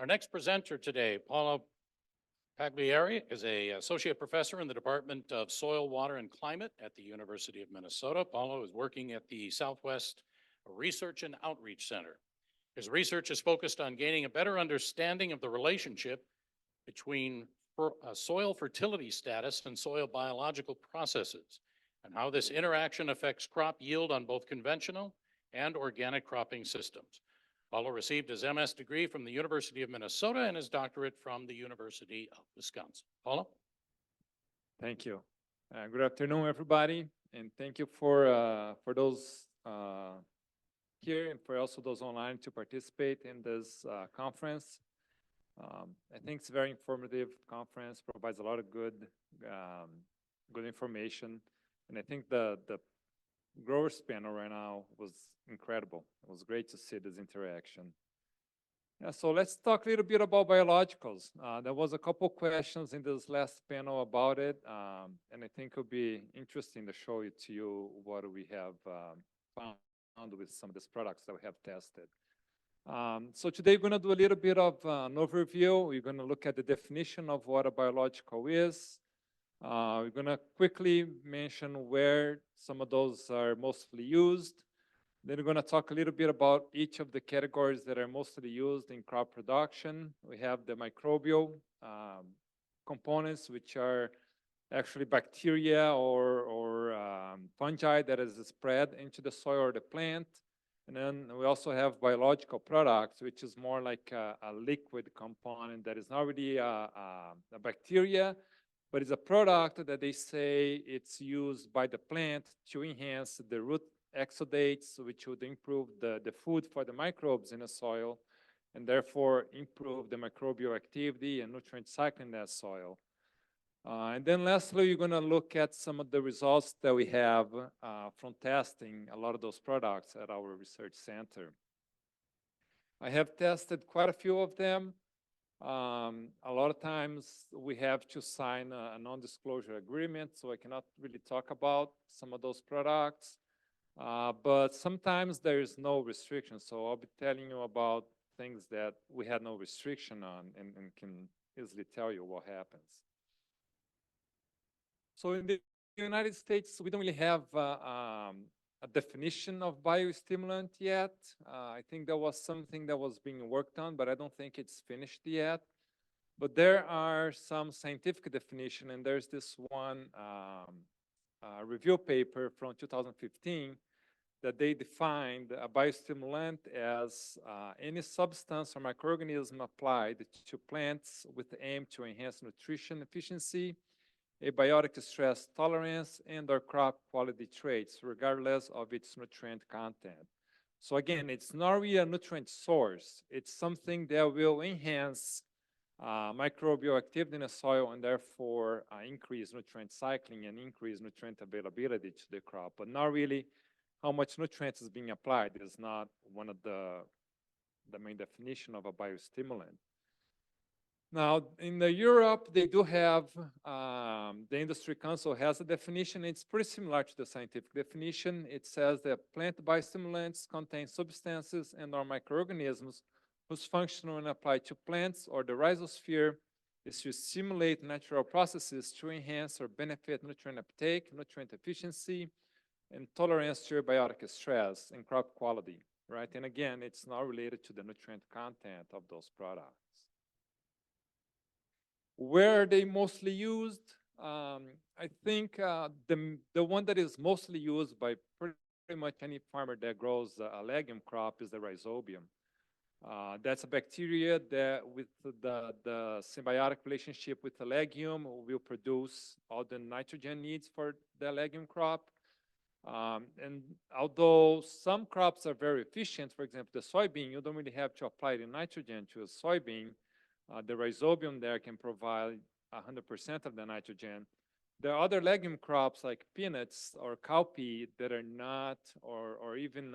Our next presenter today, Paulo Pagliari, is a associate professor in the Department of Soil, Water, and Climate at the University of Minnesota. Paulo is working at the Southwest Research and Outreach Center. His research is focused on gaining a better understanding of the relationship between soil fertility status and soil biological processes, and how this interaction affects crop yield on both conventional and organic cropping systems. Paulo received his MS degree from the University of Minnesota and his doctorate from the University of Wisconsin. Paulo? Thank you. Good afternoon, everybody, and thank you for those here and for also those online to participate in this conference. I think it's a very informative conference, provides a lot of good information, and I think the growers panel right now was incredible. It was great to see this interaction. Yeah, so let's talk a little bit about biologicals. There was a couple questions in this last panel about it, and I think it'll be interesting to show it to you what we have found with some of these products that we have tested. So today we're going to do a little bit of an overview. We're going to look at the definition of what a biological is. We're going to quickly mention where some of those are mostly used. Then we're going to talk a little bit about each of the categories that are mostly used in crop production. We have the microbial components, which are actually bacteria or fungi that is spread into the soil or the plant. And then we also have biological products, which is more like a liquid component that is not really a bacteria, but it's a product that they say it's used by the plant to enhance the root exudates, which would improve the food for the microbes in the soil, and therefore improve the microbial activity and nutrient cycling in that soil. And then lastly, you're going to look at some of the results that we have from testing a lot of those products at our research center. I have tested quite a few of them. A lot of times we have to sign a non-disclosure agreement, so I cannot really talk about some of those products. But sometimes there is no restriction, so I'll be telling you about things that we had no restriction on and can easily tell you what happens. So in the United States, we don't really have a definition of biostimulant yet. I think there was something that was being worked on, but I don't think it's finished yet. But there are some scientific definition, and there's this one review paper from 2015 that they defined a biostimulant as any substance or microorganism applied to plants with the aim to enhance nutrition efficiency, abiotic stress tolerance, and or crop quality traits, regardless of its nutrient content. So again, it's not really a nutrient source. It's something that will enhance microbial activity in the soil and therefore increase nutrient cycling and increase nutrient availability to the crop, but not really how much nutrients is being applied. It is not one of the main definition of a biostimulant. Now, in Europe, they do have, the Industry Council has a definition. It's pretty similar to the scientific definition. It says that plant biostimulants contain substances and or microorganisms whose function when applied to plants or the rhizosphere is to stimulate natural processes to enhance or benefit nutrient uptake, nutrient efficiency, and tolerance to abiotic stress and crop quality, right? And again, it's not related to the nutrient content of those products. Where are they mostly used? I think the one that is mostly used by pretty much any farmer that grows a legume crop is the rhizobium. That's a bacteria that with the symbiotic relationship with the legume will produce all the nitrogen needs for the legume crop. And although some crops are very efficient, for example, the soybean, you don't really have to apply the nitrogen to a soybean. The rhizobium there can provide 100% of the nitrogen. There are other legume crops like peanuts or cowpea that are not, or even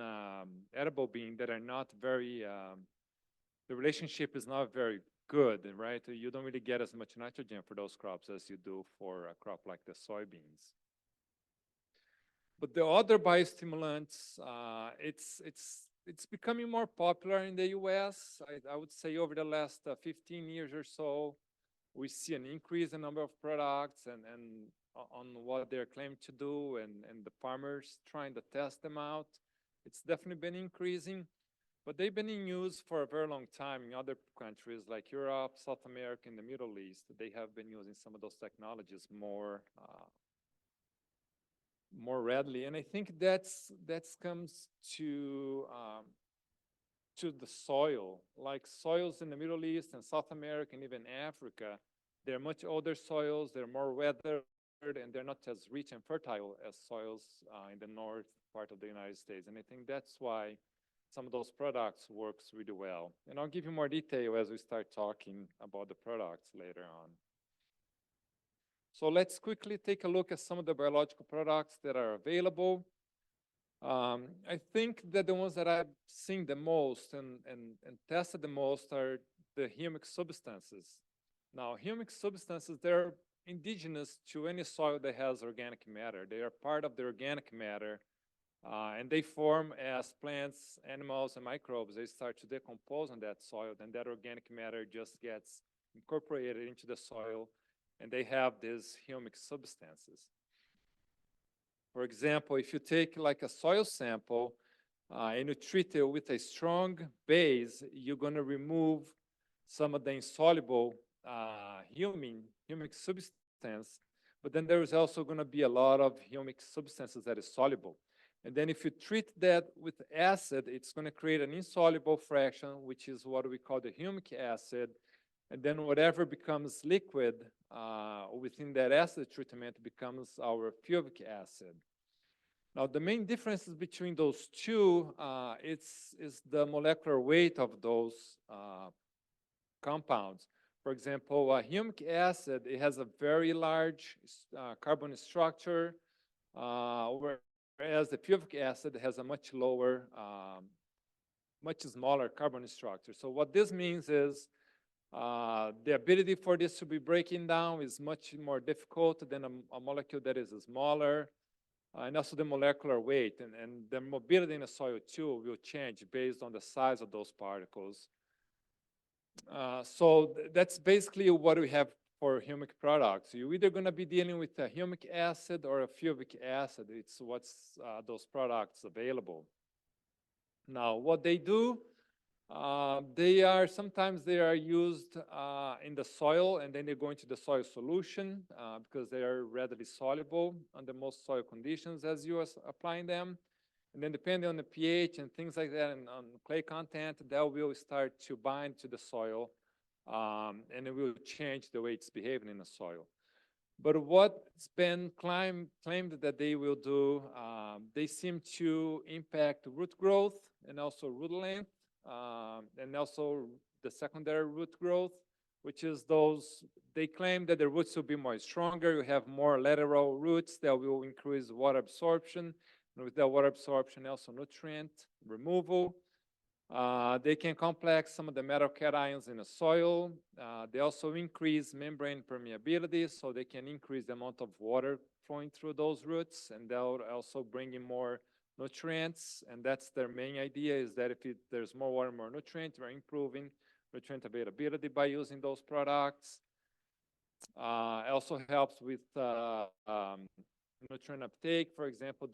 edible bean that are not very, the relationship is not very good, right? You don't really get as much nitrogen for those crops as you do for a crop like the soybeans. But the other biostimulants, it's it's becoming more popular in the US. I would say over the last 15 years or so, we see an increase in number of products and on what they're claimed to do and the farmers trying to test them out. It's definitely been increasing, but they've been in use for a very long time in other countries like Europe, South America, and the Middle East. They have been using some of those technologies more readily, and I think that comes to the soil. Like soils in the Middle East and South America and even Africa, they're much older soils, they're more weathered, and they're not as rich and fertile as soils in the north part of the United States. And I think that's why some of those products works really well. And I'll give you more detail as we start talking about the products later on. So let's quickly take a look at some of the biological products that are available. I think that the ones that I've seen the most and tested the most are the humic substances. Now, humic substances, they're indigenous to any soil that has organic matter. They are part of the organic matter, and they form as plants, animals, and microbes, they start to decompose on that soil, then that organic matter just gets incorporated into the soil, and they have these humic substances. For example, if you take like a soil sample and you treat it with a strong base, you're going to remove some of the insoluble humic substance, but then there is also going to be a lot of humic substances that is soluble. And then if you treat that with acid, it's going to create an insoluble fraction, which is what we call the humic acid. And then whatever becomes liquid within that acid treatment becomes our fulvic acid. Now, the main differences between those two is the molecular weight of those compounds. For example, humic acid, it has a very large carbon structure, whereas the fulvic acid has a much lower, much smaller carbon structure. So what this means is the ability for this to be breaking down is much more difficult than a molecule that is smaller, and also the molecular weight and the mobility in the soil too will change based on the size of those particles. So that's basically what we have for humic products. You're either going to be dealing with a humic acid or a fulvic acid. It's what's those products available. Now, what they do, sometimes they are used in the soil and then they go into the soil solution because they are readily soluble under most soil conditions as you are applying them. And then depending on the pH and things like that and on clay content, that will start to bind to the soil and it will change the way it's behaving in the soil. But what's been claimed that they will do, they seem to impact root growth and also root length and also the secondary root growth, which is they claim that the roots will be more stronger, you have more lateral roots that will increase water absorption. And with that water absorption, also nutrient removal. They can complex some of the metal cations in the soil. They also increase membrane permeability, so they can increase the amount of water flowing through those roots, and they'll also bring in more nutrients. And that's their main idea, is that if there's more water, more nutrients, we're improving nutrient availability by using those products. It also helps with nutrient uptake. For example,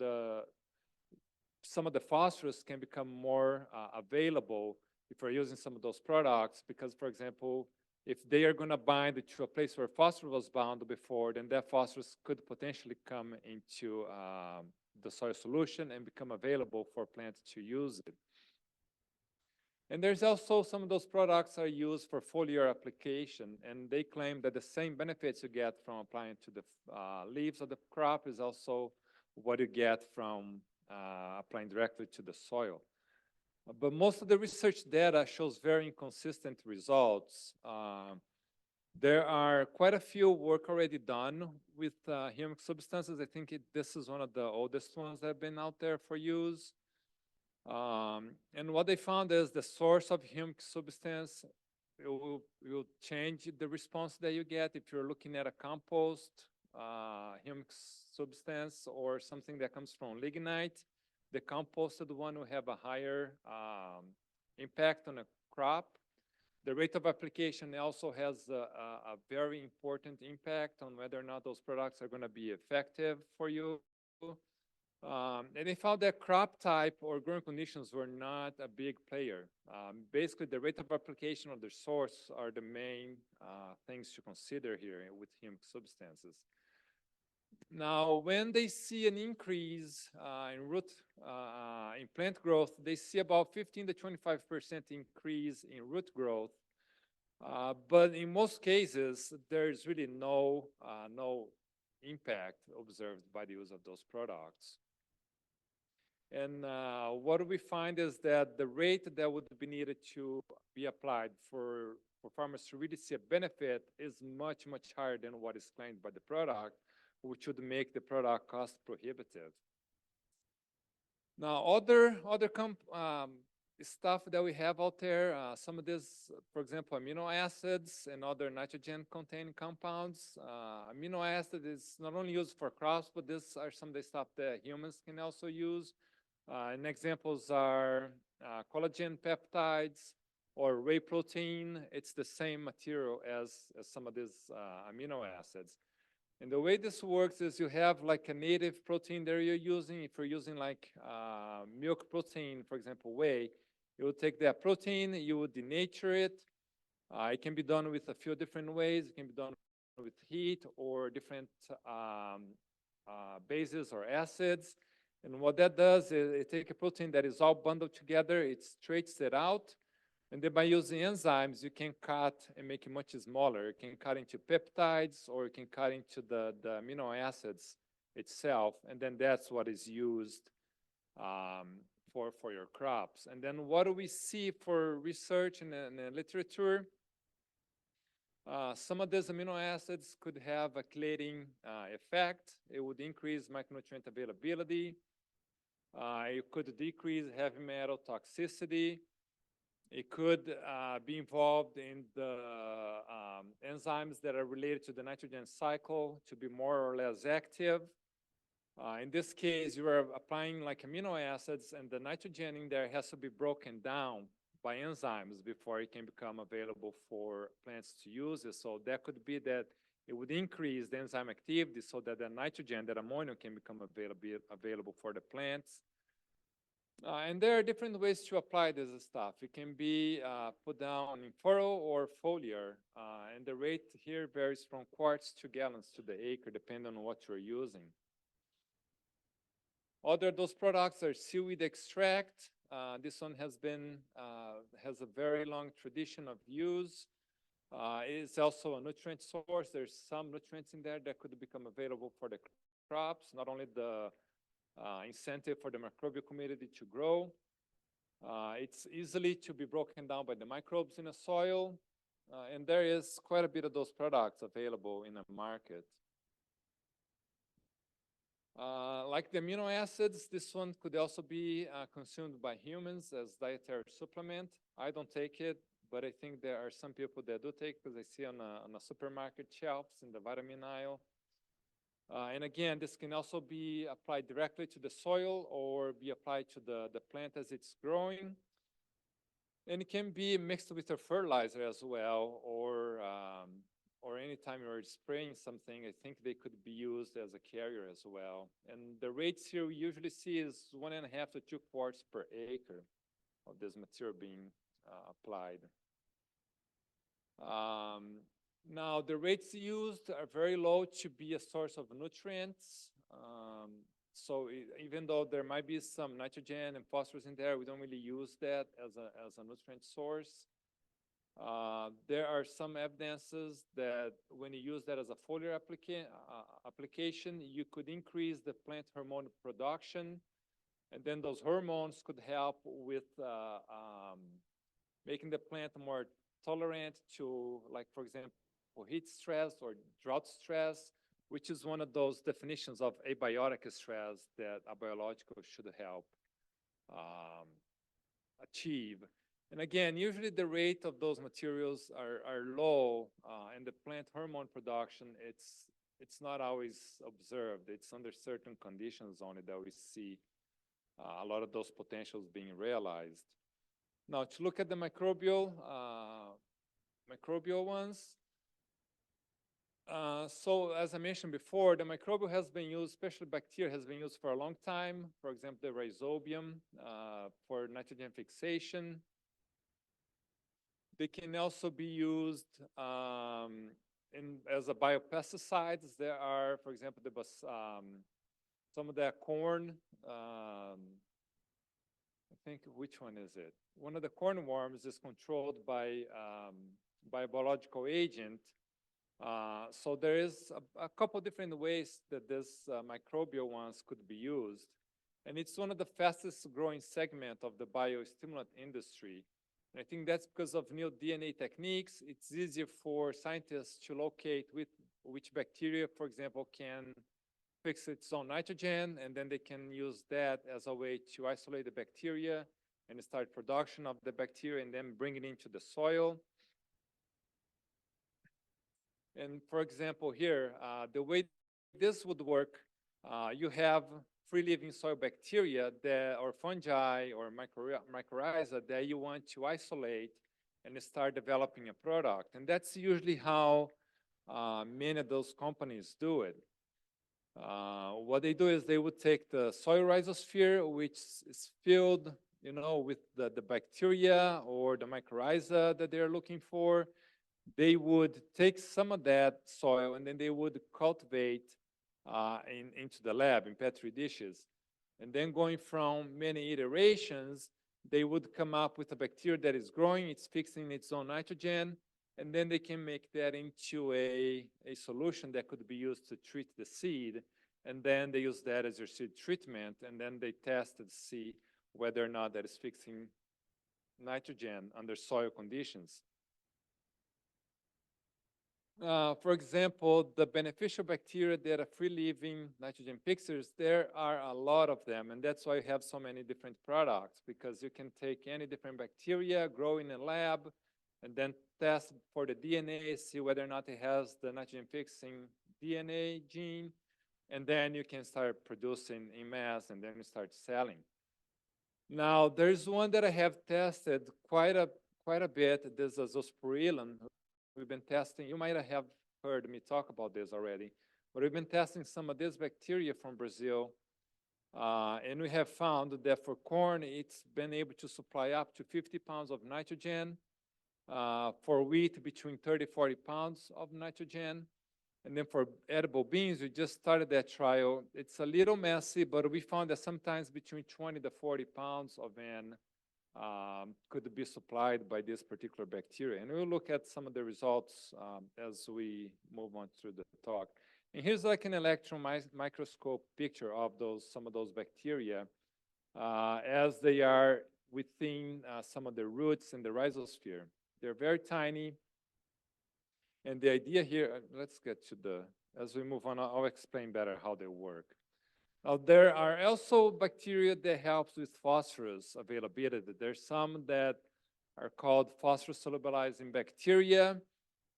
some of the phosphorus can become more available if we're using some of those products, because, for example, if they are going to bind to a place where phosphorus was bound before, then that phosphorus could potentially come into the soil solution and become available for plants to use it. And there's also some of those products are used for foliar application, and they claim that the same benefits you get from applying to the leaves of the crop is also what you get from applying directly to the soil. But most of the research data shows very inconsistent results. There are quite a few work already done with humic substances. I think this is one of the oldest ones that have been out there for use. And what they found is the source of humic substance will change the response that you get if you're looking at a compost humic substance or something that comes from lignite. The composted one will have a higher impact on a crop. The rate of application also has a very important impact on whether or not those products are going to be effective for you. And they found that crop type or growing conditions were not a big player. Basically, the rate of application of the source are the main things to consider here with humic substances. Now, when they see an increase in plant growth, they see about 15 to 25% increase in root growth. But in most cases, there's really no impact observed by the use of those products. And what we find is that the rate that would be needed to be applied for farmers to really see a benefit is much, much higher than what is claimed by the product, which would make the product cost prohibitive. Now, other stuff that we have out there, some of this, for example, amino acids and other nitrogen-containing compounds. Amino acid is not only used for crops, but these are some of the stuff that humans can also use. And examples are collagen peptides or whey protein. It's the same material as some of these amino acids. And the way this works is you have like a native protein that you're using. If you're using like milk protein, for example, whey, you would take that protein, you would denature it. It can be done with a few different ways. It can be done with heat or different bases or acids. And what that does is it takes a protein that is all bundled together, it stretches it out, and then by using enzymes, you can cut and make it much smaller. You can cut into peptides, or you can cut into the amino acids itself, and then that's what is used for your crops. And then what do we see for research in the literature? Some of these amino acids could have a chelating effect. It would increase micronutrient availability. It could decrease heavy metal toxicity. It could be involved in the enzymes that are related to the nitrogen cycle to be more or less active. In this case, you are applying like amino acids, and the nitrogen in there has to be broken down by enzymes before it can become available for plants to use it. So that could be that it would increase the enzyme activity so that the nitrogen, that ammonia, can become available for the plants. And there are different ways to apply this stuff. It can be put down in furrow or foliar, and the rate here varies from quarts to gallons to the acre, depending on what you're using. Other of those products are seaweed extract. This one has a very long tradition of use. It is also a nutrient source. There's some nutrients in there that could become available for the crops, not only the incentive for the microbial community to grow. It's easily to be broken down by the microbes in the soil, and there is quite a bit of those products available in the market. Like the amino acids, this one could also be consumed by humans as dietary supplement. I don't take it, but I think there are some people that do take, because I see on the supermarket shelves in the vitamin aisle. And again, this can also be applied directly to the soil or be applied to the plant as it's growing. And it can be mixed with a fertilizer as well, or anytime you're spraying something, I think they could be used as a carrier as well. And the rates here we usually see is 1.5 to 2 quarts per acre of this material being applied. Now, the rates used are very low to be a source of nutrients. So even though there might be some nitrogen and phosphorus in there, we don't really use that as a nutrient source. There are some evidences that when you use that as a foliar application, you could increase the plant hormone production, and then those hormones could help with making the plant more tolerant to, like, for example, heat stress or drought stress, which is one of those definitions of abiotic stress that a biological should help achieve. And again, usually the rate of those materials are low, and the plant hormone production, it's not always observed. It's under certain conditions only that we see a lot of those potentials being realized. Now, to look at the microbial ones, so as I mentioned before, the microbial has been used, especially bacteria, has been used for a long time. For example, the rhizobium for nitrogen fixation. They can also be used as a biopesticides. There are, for example, some of the corn. I think, which one is it? One of the corn worms is controlled by a biological agent. So there is a couple different ways that this microbial ones could be used. And it's one of the fastest growing segment of the biostimulant industry. And I think that's because of new DNA techniques. It's easier for scientists to locate which bacteria, for example, can fix its own nitrogen, and then they can use that as a way to isolate the bacteria and start production of the bacteria and then bring it into the soil. And for example, here, the way this would work, you have free-living soil bacteria or fungi or mycorrhiza that you want to isolate and start developing a product. And that's usually how many of those companies do it. What they do is they would take the soil rhizosphere, which is filled, with the bacteria or the mycorrhiza that they're looking for. They would take some of that soil and then they would cultivate into the lab in Petri dishes. And then going from many iterations, they would come up with a bacteria that is growing, it's fixing its own nitrogen, and then they can make that into a solution that could be used to treat the seed. And then they use that as your seed treatment, and then they test to see whether or not that is fixing nitrogen under soil conditions. For example, the beneficial bacteria that are free-living nitrogen fixers, there are a lot of them, and that's why you have so many different products, because you can take any different bacteria, grow in a lab, and then test for the DNA, see whether or not it has the nitrogen-fixing DNA gene, and then you can start producing in mass, and then you start selling. Now, there's one that I have tested quite a bit. This is azospirillum. We've been testing, you might have heard me talk about this already, but we've been testing some of this bacteria from Brazil, and we have found that for corn, it's been able to supply up to 50 pounds of nitrogen, for wheat, between 30, 40 pounds of nitrogen, and then for edible beans, we just started that trial. It's a little messy, but we found that sometimes between 20 to 40 pounds of N could be supplied by this particular bacteria. And we'll look at some of the results as we move on through the talk. And here's like an electron microscope picture of some of those bacteria as they are within some of the roots in the rhizosphere. They're very tiny. And the idea here, let's get to as we move on, I'll explain better how they work. Now, there are also bacteria that helps with phosphorus availability. There's some that are called phosphorus solubilizing bacteria,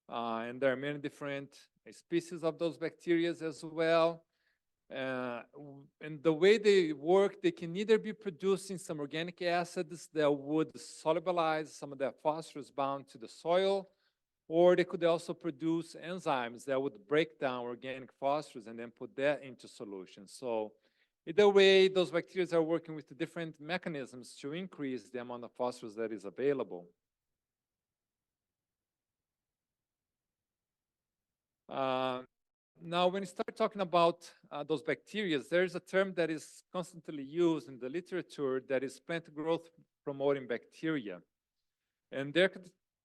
and there are many different species of those bacteria as well. And the way they work, they can either be producing some organic acids that would solubilize some of that phosphorus bound to the soil, or they could also produce enzymes that would break down organic phosphorus and then put that into solution. So either way, those bacteria are working with different mechanisms to increase the amount of phosphorus that is available. Now, when you start talking about those bacteria, there's a term that is constantly used in the literature that is plant growth promoting bacteria. And they're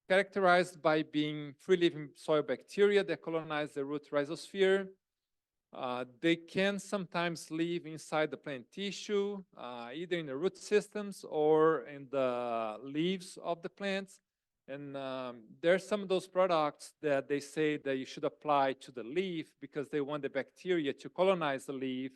characterized by being free-living soil bacteria that colonize the root rhizosphere. They can sometimes live inside the plant tissue, either in the root systems or in the leaves of the plants. And there are some of those products that they say that you should apply to the leaf because they want the bacteria to colonize the leaf.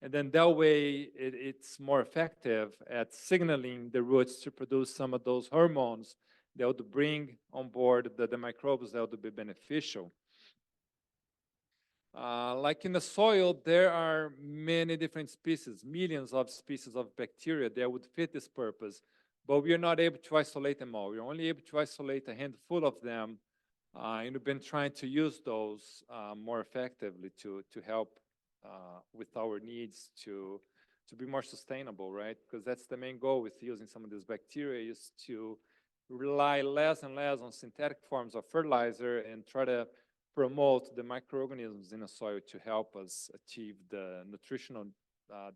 And then that way it's more effective at signaling the roots to produce some of those hormones that would bring on board the microbes that would be beneficial. Like in the soil, there are many different species, millions of species of bacteria that would fit this purpose, but we are not able to isolate them all. We're only able to isolate a handful of them, and we've been trying to use those more effectively to help with our needs to be more sustainable, right? Because that's the main goal with using some of these bacteria is to rely less and less on synthetic forms of fertilizer and try to promote the microorganisms in the soil to help us achieve the nutritional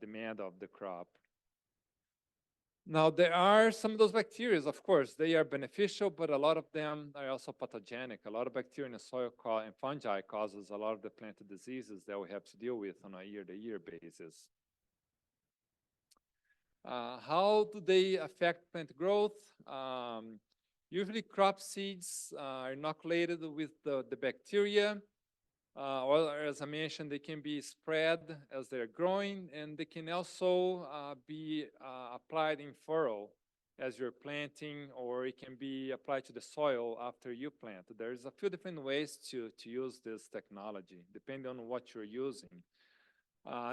demand of the crop. Now, there are some of those bacteria, of course, they are beneficial, but a lot of them are also pathogenic. A lot of bacteria in the soil and fungi causes a lot of the plant diseases that we have to deal with on a year-to-year basis. How do they affect plant growth? Usually crop seeds are inoculated with the bacteria. Or as I mentioned, they can be spread as they're growing, and they can also be applied in furrow as you're planting, or it can be applied to the soil after you plant. There's a few different ways to use this technology, depending on what you're using.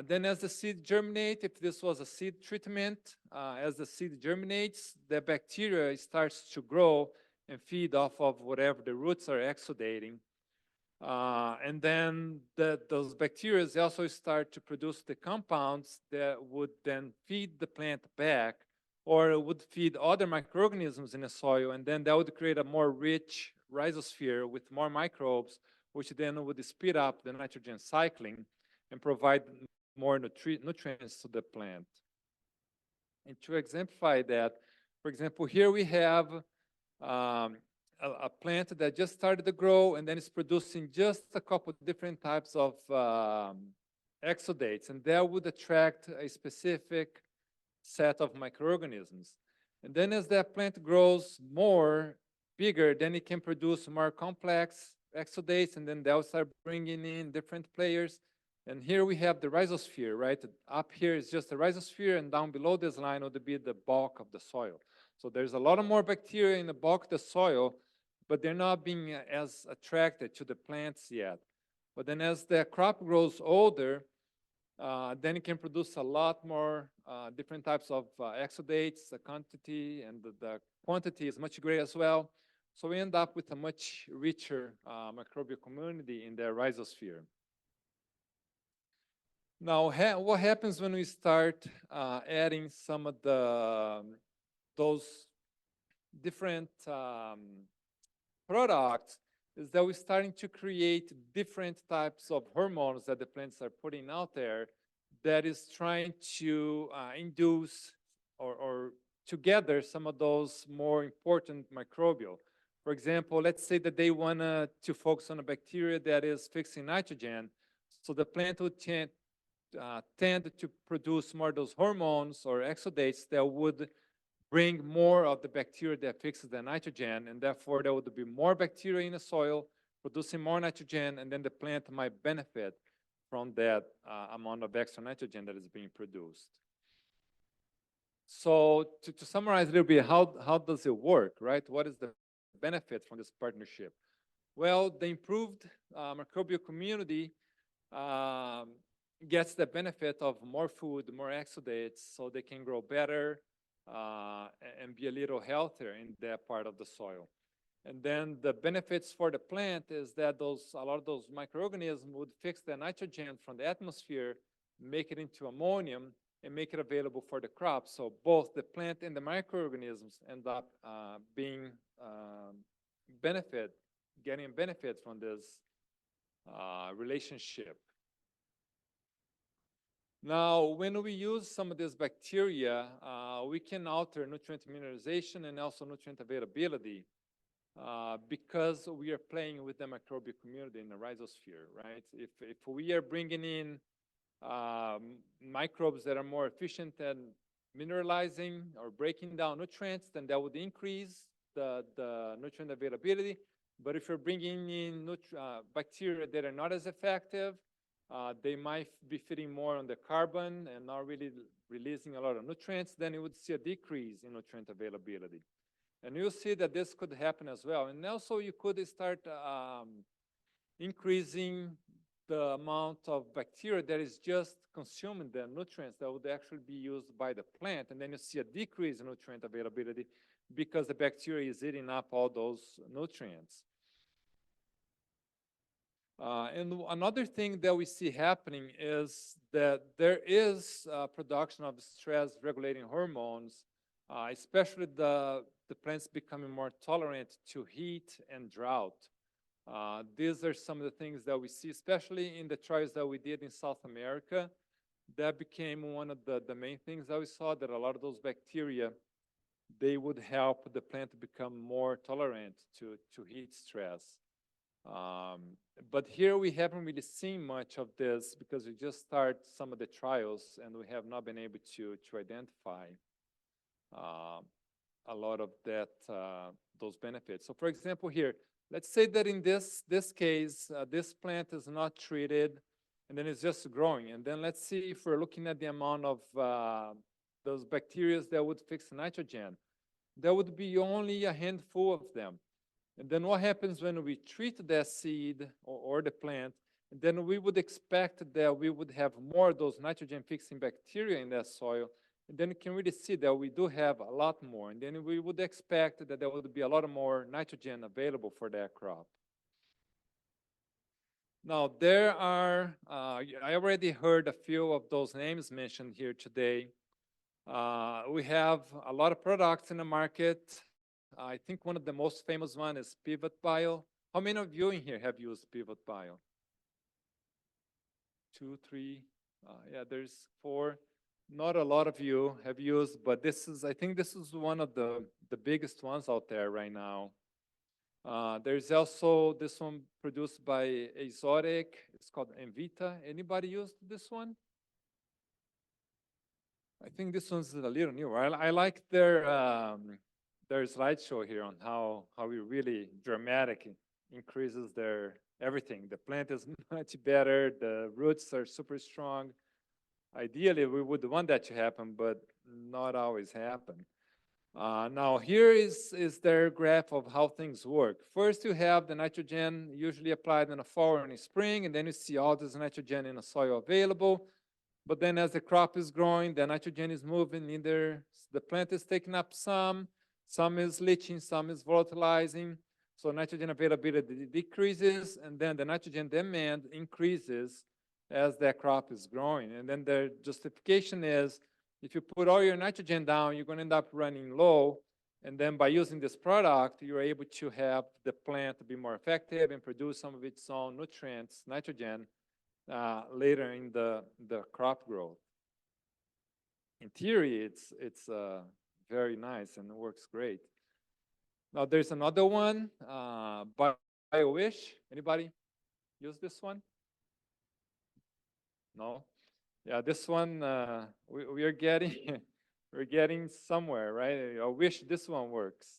Then as the seed germinate, if this was a seed treatment, as the seed germinates, the bacteria starts to grow and feed off of whatever the roots are exudating. And then those bacteria also start to produce the compounds that would then feed the plant back or would feed other microorganisms in the soil. And then that would create a more rich rhizosphere with more microbes, which then would speed up the nitrogen cycling and provide more nutrients to the plant. And to exemplify that, for example, here we have a plant that just started to grow and then it's producing just a couple different types of exudates, and that would attract a specific set of microorganisms. And then as that plant grows more, bigger, then it can produce more complex exudates, and then they'll start bringing in different players. And here we have the rhizosphere, right? Up here is just the rhizosphere, and down below this line would be the bulk of the soil. So there's a lot of more bacteria in the bulk of the soil, but they're not being as attracted to the plants yet. But then as the crop grows older, then it can produce a lot more different types of exudates. The quantity and the quantity is much greater as well. So we end up with a much richer microbial community in the rhizosphere. Now, what happens when we start adding some of those different products is that we're starting to create different types of hormones that the plants are putting out there that is trying to induce or together some of those more important microbial. For example, let's say that they want to focus on a bacteria that is fixing nitrogen, so the plant would tend to produce more of those hormones or exudates that would bring more of the bacteria that fixes the nitrogen, and therefore there would be more bacteria in the soil producing more nitrogen, and then the plant might benefit from that amount of extra nitrogen that is being produced. So to summarize a little bit, how does it work, right? What is the benefit from this partnership? Well, the improved microbial community gets the benefit of more food, more exudates, so they can grow better and be a little healthier in that part of the soil. And then the benefits for the plant is that a lot of those microorganisms would fix the nitrogen from the atmosphere, make it into ammonium, and make it available for the crop. So both the plant and the microorganisms end up getting benefit from this relationship. Now, when we use some of this bacteria, we can alter nutrient mineralization and also nutrient availability because we are playing with the microbial community in the rhizosphere, right? If we are bringing in microbes that are more efficient at mineralizing or breaking down nutrients, then that would increase the nutrient availability. But if you're bringing in bacteria that are not as effective, they might be feeding more on the carbon and not really releasing a lot of nutrients, then you would see a decrease in nutrient availability. And you'll see that this could happen as well. And also you could start increasing the amount of bacteria that is just consuming the nutrients that would actually be used by the plant. And then you see a decrease in nutrient availability because the bacteria is eating up all those nutrients. And another thing that we see happening is that there is production of stress regulating hormones, especially the plants becoming more tolerant to heat and drought. These are some of the things that we see, especially in the trials that we did in South America. That became one of the main things that we saw, that a lot of those bacteria, they would help the plant to become more tolerant to heat stress. But here we haven't really seen much of this because we just start some of the trials and we have not been able to identify a lot of that those benefits. So for example here, let's say that in this case, this plant is not treated and then it's just growing. And then let's see if we're looking at the amount of those bacteria that would fix nitrogen. There would be only a handful of them. And then what happens when we treat that seed or the plant, then we would expect that we would have more of those nitrogen fixing bacteria in that soil. And then you can really see that we do have a lot more. And then we would expect that there would be a lot more nitrogen available for that crop. Now, there are, I already heard a few of those names mentioned here today. We have a lot of products in the market. I think one of the most famous one is Pivot Bio. How many of you in here have used Pivot Bio? 2, 3, yeah, there's 4. Not a lot of you have used, but this is, I think this is one of the biggest ones out there right now. There's also this one produced by Exotic. It's called Envita. Anybody used this one? I think this one's a little newer. I like their slideshow here on how it really dramatic increases their everything. The plant is much better. The roots are super strong. Ideally, we would want that to happen, but not always happen. Now, here is their graph of how things work. First, you have the nitrogen usually applied in the fall or in the spring, and then you see all this nitrogen in the soil available. But then as the crop is growing, the nitrogen is moving. Either the plant is taking up some is leaching, some is volatilizing. So nitrogen availability decreases, and then the nitrogen demand increases as that crop is growing. And then the justification is, if you put all your nitrogen down, you're going to end up running low. And then by using this product, you're able to have the plant be more effective and produce some of its own nutrients, nitrogen, later in the crop growth. In theory, it's very nice and it works great. Now there's another one, BioWish. Anybody use this one? No? Yeah, this one we are getting we're getting somewhere, right? I wish this one works.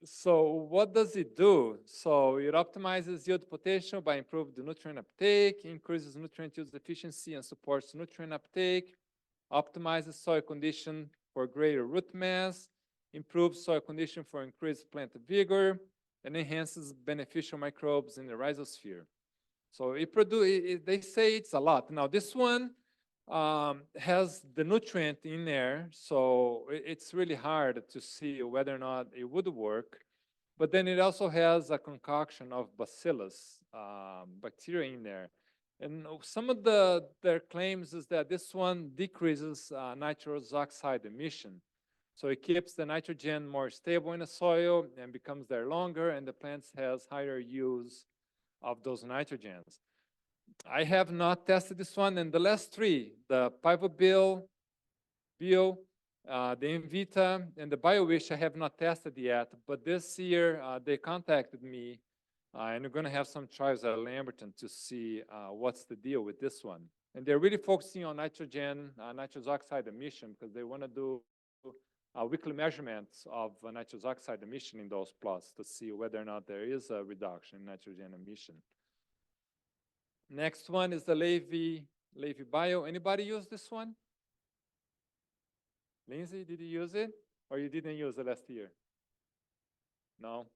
So what does it do? So it optimizes yield potential by improving the nutrient uptake, increases nutrient use efficiency and supports nutrient uptake, optimizes soil condition for greater root mass, improves soil condition for increased plant vigor, and enhances beneficial microbes in the rhizosphere. So they say it's a lot. Now this one has the nutrient in there, so it's really hard to see whether or not it would work. But then it also has a concoction of bacillus bacteria in there. And some of their claims is that this one decreases nitrous oxide emission. So it keeps the nitrogen more stable in the soil and becomes there longer, and the plants has higher use of those nitrogens. I have not tested this one, and the last 3, the Pivot Bio, the Envita, and the BioWish, I have not tested yet, but this year they contacted me, and we're gonna have some trials at Lamberton to see what's the deal with this one. And they're really focusing on nitrogen, nitrous oxide emission, because they wanna do weekly measurements of nitrous oxide emission in those plots to see whether or not there is a reduction in nitrogen emission. Next one is the Levy Bio. Anybody use this one? Lindsay, did you use it? Or you didn't use it last year? No?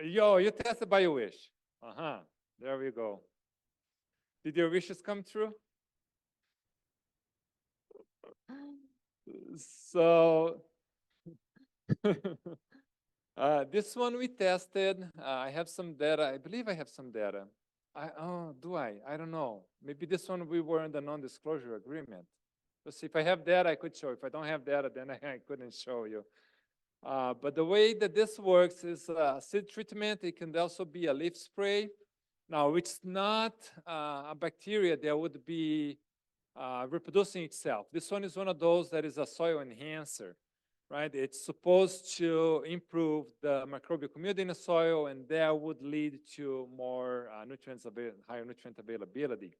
Yo, you tested BioWish. There we go. Did your wishes come true? So this one we tested. I have some data. I believe I have some data. Do I? I don't know. Maybe this one we were in the non-disclosure agreement. Let's see, if I have data, I could show. If I don't have data, then I couldn't show you. But the way that this works is seed treatment. It can also be a leaf spray. Now, it's not a bacteria that would be reproducing itself. This one is one of those that is a soil enhancer, right? It's supposed to improve the microbial community in the soil, and that would lead to more higher nutrient availability.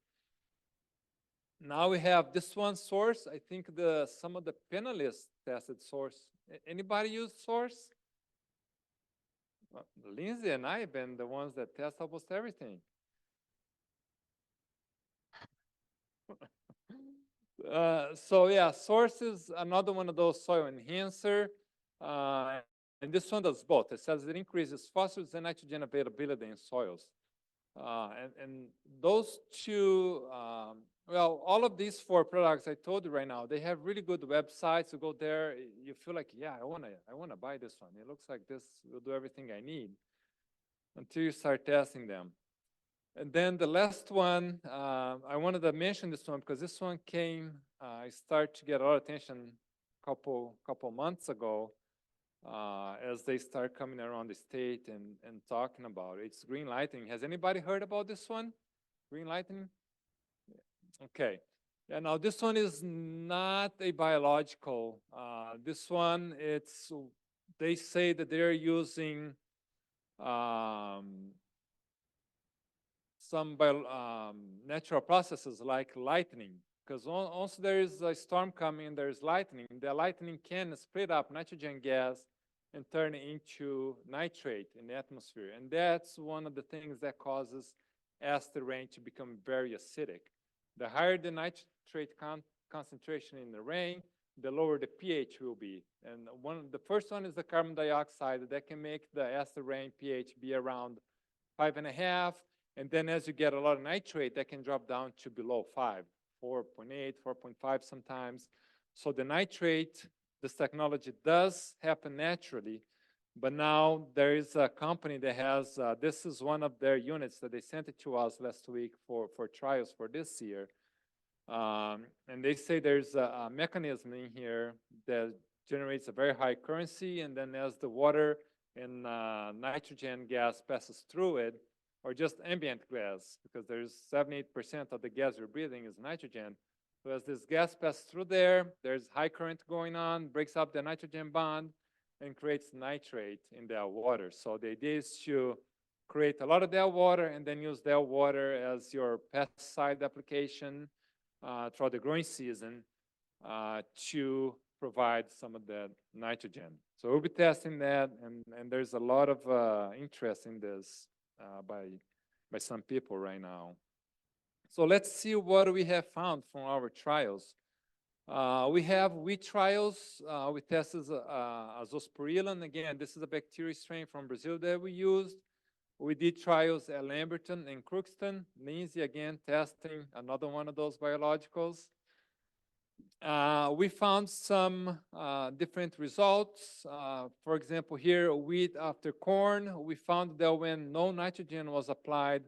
Now we have this one source. I think some of the panelists tested source. Anybody use source? Well, Lindsay and I have been the ones that test almost everything. So yeah, source is another one of those soil enhancer. And this one does both. It says it increases phosphorus and nitrogen availability in soils. And those two, well, all of these four products I told you right now, they have really good websites. You go there, you feel like, yeah, I wanna buy this one. It looks like this will do everything I need until you start testing them. And then the last one, I wanted to mention this one because this one came, I started to get a lot of attention couple months ago as they start coming around the state and talking about it. It's green lighting. Has anybody heard about this one? Green lighting? Okay. Yeah, now this one is not a biological. This one, they say that they're using some natural processes like lightning, because once there is a storm coming, there's lightning. The lightning can split up nitrogen gas and turn it into nitrate in the atmosphere, and that's one of the things that causes acid rain to become very acidic. The higher the nitrate concentration in the rain, the lower the pH will be. And the first one is the carbon dioxide that can make the acid rain pH be around 5.5. And then as you get a lot of nitrate, that can drop down to below 5, 4.8, 4.5 sometimes. So the nitrate, this technology does happen naturally, but now there is a company that has, this is one of their units that they sent it to us last week for trials for this year. And they say there's a mechanism in here that generates a very high currency, and then as the water and nitrogen gas passes through it, or just ambient gas, because there's 78% of the gas you're breathing is nitrogen. So as this gas passes through there, there's high current going on, breaks up the nitrogen bond, and creates nitrate in that water. So the idea is to create a lot of that water and then use that water as your pesticide application throughout the growing season to provide some of that nitrogen. So we'll be testing that, and there's a lot of interest in this by some people right now. So let's see what we have found from our trials. We have wheat trials. We tested azospirillum. Again, this is a bacteria strain from Brazil that we used. We did trials at Lamberton and Crookston. Lindsay, again, testing another one of those biologicals. We found some different results. For example, here, wheat after corn, we found that when no nitrogen was applied,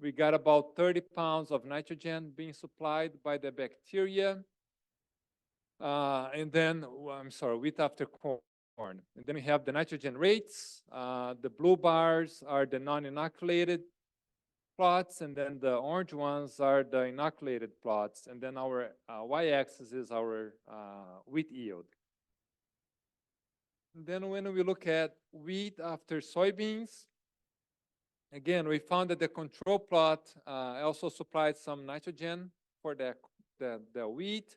we got about 30 pounds of nitrogen being supplied by the bacteria. And then, I'm sorry, wheat after corn. And then we have the nitrogen rates. The blue bars are the non-inoculated plots, and then the orange ones are the inoculated plots, and then our y-axis is our wheat yield. And then when we look at wheat after soybeans, again, we found that the control plot also supplied some nitrogen for the wheat,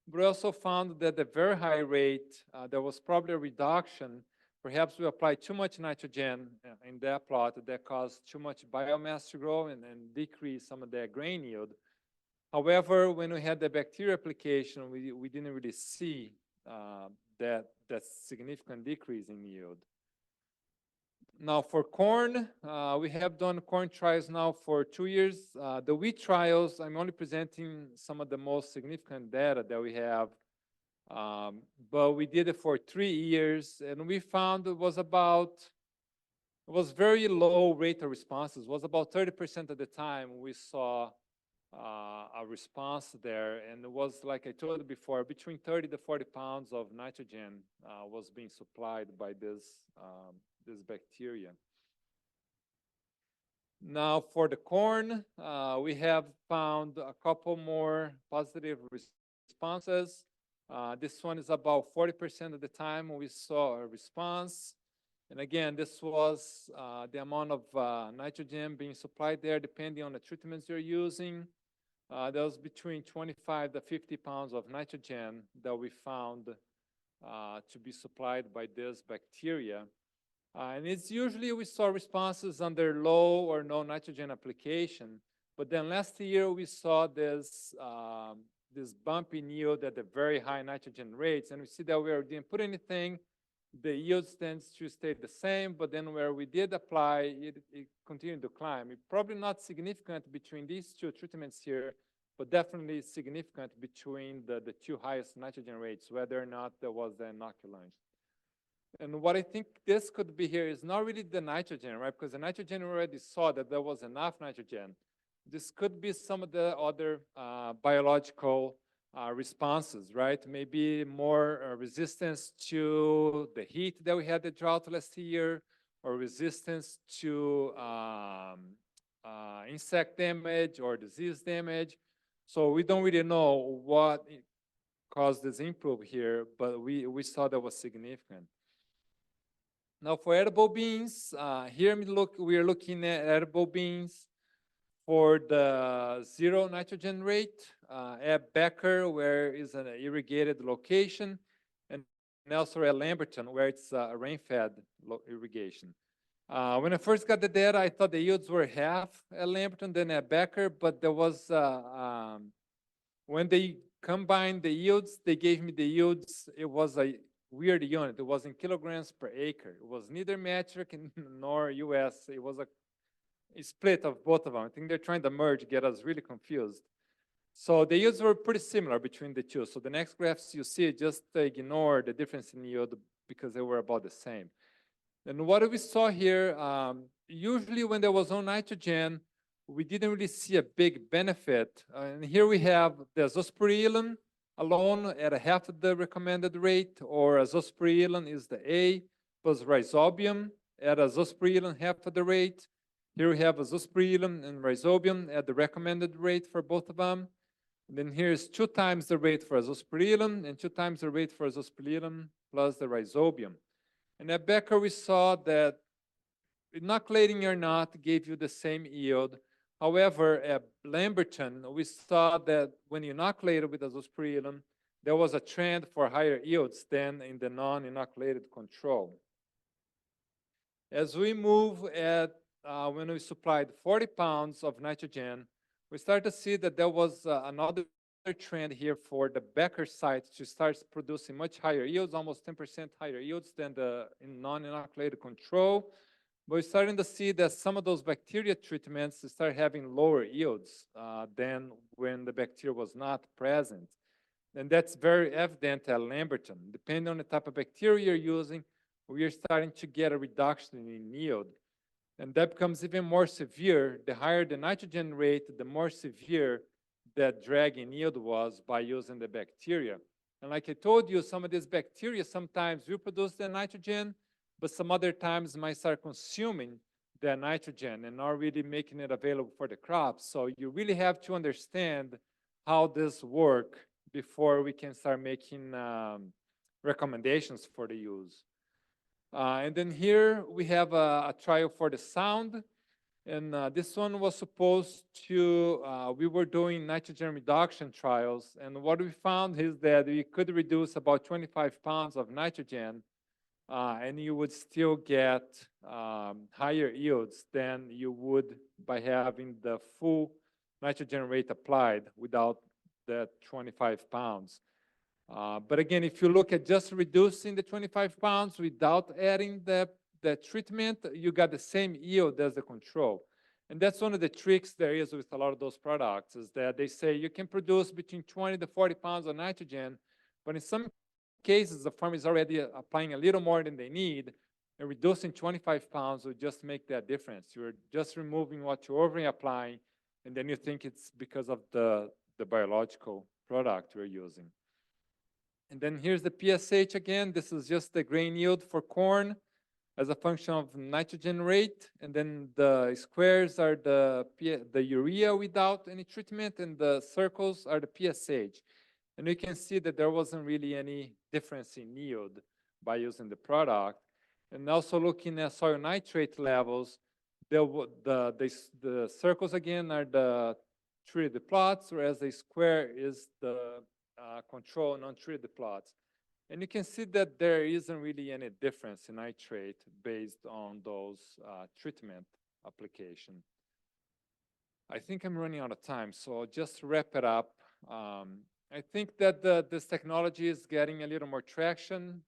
but we also found that the very high rate, there was probably a reduction. Perhaps we applied too much nitrogen in that plot that caused too much biomass to grow and decrease some of the grain yield. However, when we had the bacteria application, we didn't really see that significant decrease in yield. Now for corn, we have done corn trials now for 2 years. The wheat trials, I'm only presenting some of the most significant data that we have. But we did it for 3 years, and we found it was very low rate of responses. It was about 30% of the time we saw a response there, and it was, like I told you before, between 30 to 40 pounds of nitrogen was being supplied by this bacteria. Now for the corn, we have found a couple more positive responses. This one is about 40% of the time we saw a response. And again, this was the amount of nitrogen being supplied there, depending on the treatments you're using. That was between 25 to 50 pounds of nitrogen that we found to be supplied by this bacteria. And it's usually we saw responses under low or no nitrogen application. But then last year we saw this bump in yield at the very high nitrogen rates. And we see that where we didn't put anything, the yields tends to stay the same, but then where we did apply, it continued to climb. It's probably not significant between these two treatments here, but definitely significant between the two highest nitrogen rates, whether or not there was the inoculant. And what I think this could be here is not really the nitrogen, right? Because the nitrogen we already saw that there was enough nitrogen. This could be some of the other biological responses, right? Maybe more resistance to the heat that we had the drought last year, or resistance to insect damage or disease damage. So we don't really know what caused this improve here, but we saw that was significant. Now for edible beans, here we are looking at edible beans for the zero nitrogen rate at Becker, where is an irrigated location, and also at Lamberton, where it's a rain-fed irrigation. When I first got the data, I thought the yields were half at Lamberton than at Becker, but there was, when they combined the yields, they gave me the yields, it was a weird unit. It was in kilograms per acre. It was neither metric nor US. It was a split of both of them. I think they're trying to merge, get us really confused. So the yields were pretty similar between the two. So the next graphs you see, just ignore the difference in yield because they were about the same. And what we saw here, usually when there was no nitrogen, we didn't really see a big benefit. And here we have the azospirillum alone at a half of the recommended rate, or azospirillum is the A, plus rhizobium at azospirillum half of the rate. Here we have azospirillum and rhizobium at the recommended rate for both of them. And then here's 2 times the rate for azospirillum and 2 times the rate for azospirillum plus the rhizobium. And at Becker, we saw that inoculating or not gave you the same yield. However, at Lamberton, we saw that when you inoculated with azospirillum, there was a trend for higher yields than in the non-inoculated control. As we move at, when we supplied 40 pounds of nitrogen, we start to see that there was another trend here for the Becker site to start producing much higher yields, almost 10% higher yields than the non-inoculated control. But we're starting to see that some of those bacteria treatments start having lower yields than when the bacteria was not present. And that's very evident at Lamberton. Depending on the type of bacteria you're using, we are starting to get a reduction in yield. And that becomes even more severe. The higher the nitrogen rate, the more severe that drag in yield was by using the bacteria. And like I told you, some of these bacteria sometimes will produce the nitrogen, but some other times might start consuming the nitrogen and not really making it available for the crops. So you really have to understand how this works before we can start making recommendations for the use. And then here we have a trial for the sound. And this one was supposed to, we were doing nitrogen reduction trials. And what we found is that we could reduce about 25 pounds of nitrogen and you would still get higher yields than you would by having the full nitrogen rate applied without the 25 pounds. But again, if you look at just reducing the 25 pounds without adding the the treatment, you got the same yield as the control. And that's one of the tricks there is with a lot of those products, is that they say you can produce between 20 to 40 pounds of nitrogen, but in some cases, the farm is already applying a little more than they need, and reducing 25 pounds will just make that difference. You're just removing what you're over applying, and then you think it's because of the biological product we're using. And then here's the PSH again. This is just the grain yield for corn as a function of nitrogen rate. And then the squares are the urea without any treatment, and the circles are the PSH. And you can see that there wasn't really any difference in yield by using the product. And also looking at soil nitrate levels, the circles again are the treated plots, whereas the square is the control non-treated plots. And you can see that there isn't really any difference in nitrate based on those treatment application. I think I'm running out of time, so just to wrap it up. I think that this technology is getting a little more traction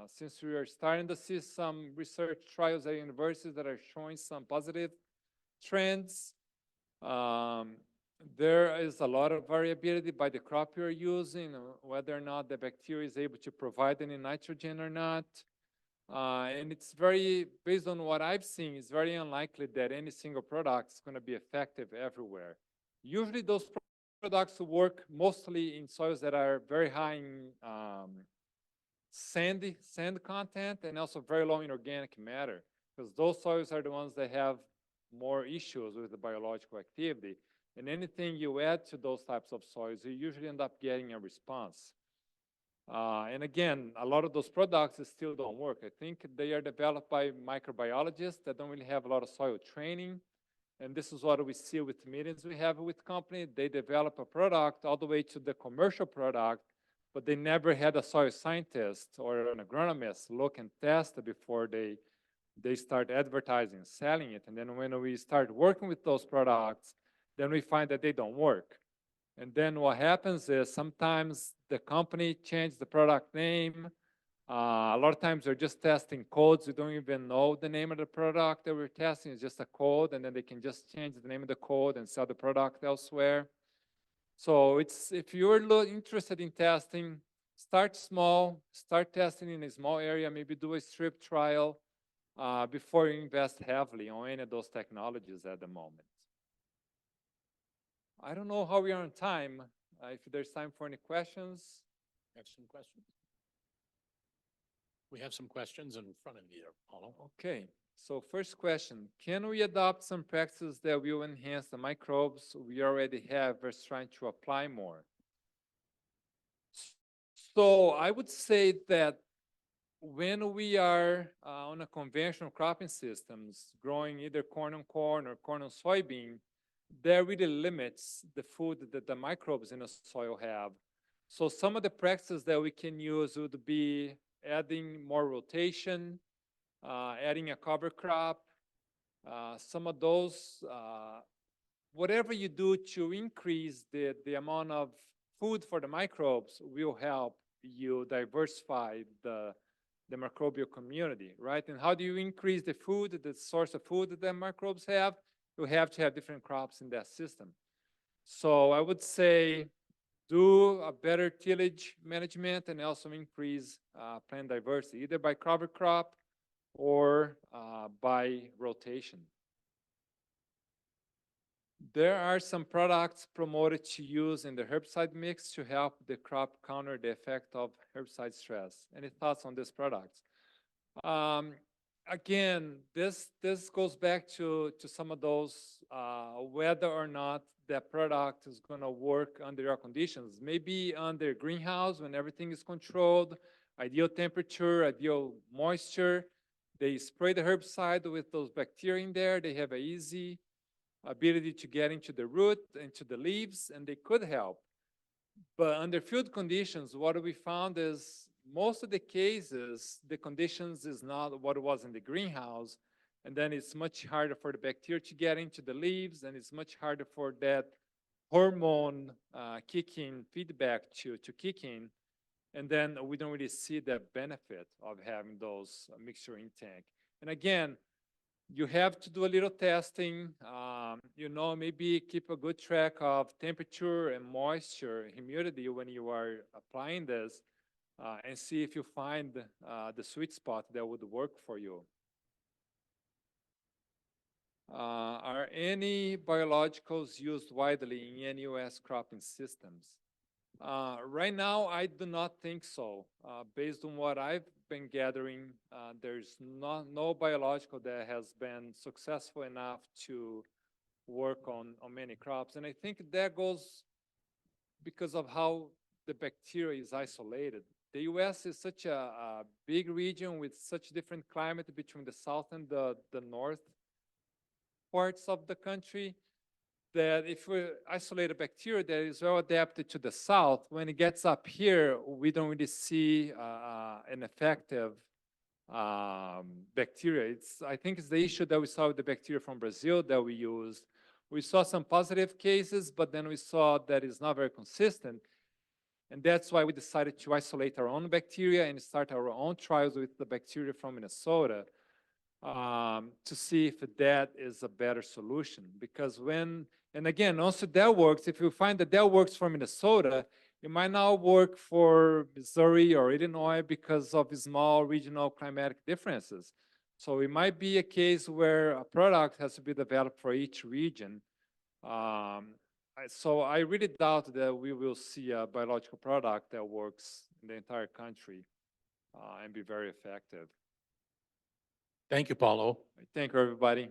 since we are starting to see some research trials at universities that are showing some positive trends. There is a lot of variability by the crop you're using, whether or not the bacteria is able to provide any nitrogen or not. And it's very, based on what I've seen, it's very unlikely that any single product is going to be effective everywhere. Usually those products work mostly in soils that are very high in sand content and also very low in organic matter, because those soils are the ones that have more issues with the biological activity. And anything you add to those types of soils, you usually end up getting a response. And again, a lot of those products still don't work. I think they are developed by microbiologists that don't really have a lot of soil training. And this is what we see with meetings we have with companies. They develop a product all the way to the commercial product, but they never had a soil scientist or an agronomist look and test it before they start advertising, selling it. And then when we start working with those products, then we find that they don't work. And then what happens is sometimes the company changes the product name. A lot of times they're just testing codes. We don't even know the name of the product that we're testing. It's just a code, and then they can just change the name of the code and sell the product elsewhere. So if you're interested in testing, start small, start testing in a small area, maybe do a strip trial before you invest heavily on any of those technologies at the moment. I don't know how we are on time. If there's time for any questions. Have some questions? We have some questions in front of you, Paulo. Okay, so first question, can we adopt some practices that will enhance the microbes we already have versus trying to apply more? So I would say that when we are on a conventional cropping systems, growing either corn on corn or corn on soybean, that really limits the food that the microbes in the soil have. So some of the practices that we can use would be adding more rotation, adding a cover crop, some of those, whatever you do to increase the amount of food for the microbes will help you diversify the microbial community, right? And how do you increase the food, the source of food that the microbes have? You have to have different crops in that system. So I would say do a better tillage management and also increase plant diversity, either by cover crop or by rotation. There are some products promoted to use in the herbicide mix to help the crop counter the effect of herbicide stress. Any thoughts on these products? Again, this goes back to some of those, whether or not that product is going to work under your conditions. Maybe under greenhouse when everything is controlled, ideal temperature, ideal moisture. They spray the herbicide with those bacteria in there. They have an easy ability to get into the root, into the leaves, and they could help. But under field conditions, what we found is most of the cases, the conditions is not what it was in the greenhouse, and then it's much harder for the bacteria to get into the leaves, and it's much harder for that hormone kicking feedback to kick in, and then we don't really see the benefit of having those mixture in tank. And again, you have to do a little testing, maybe keep a good track of temperature and moisture, humidity when you are applying this, and see if you find the sweet spot that would work for you. Are any biologicals used widely in any U.S. cropping systems? Right now, I do not think so. Based on what I've been gathering, there's no biological that has been successful enough to work on many crops. And I think that goes because of how the bacteria is isolated. The U.S. is such a big region with such different climate between the south and the north parts of the country, that if we isolate a bacteria that is well adapted to the south, when it gets up here, we don't really see an effective bacteria. I think it's the issue that we saw with the bacteria from Brazil that we used. We saw some positive cases, but then we saw that it's not very consistent. And that's why we decided to isolate our own bacteria and start our own trials with the bacteria from Minnesota to see if that is a better solution. Because and again, also that works, if you find that works for Minnesota, it might not work for Missouri or Illinois because of small regional climatic differences. So it might be a case where a product has to be developed for each region. So I really doubt that we will see a biological product that works in the entire country and be very effective. Thank you, Paulo. Thank you, everybody.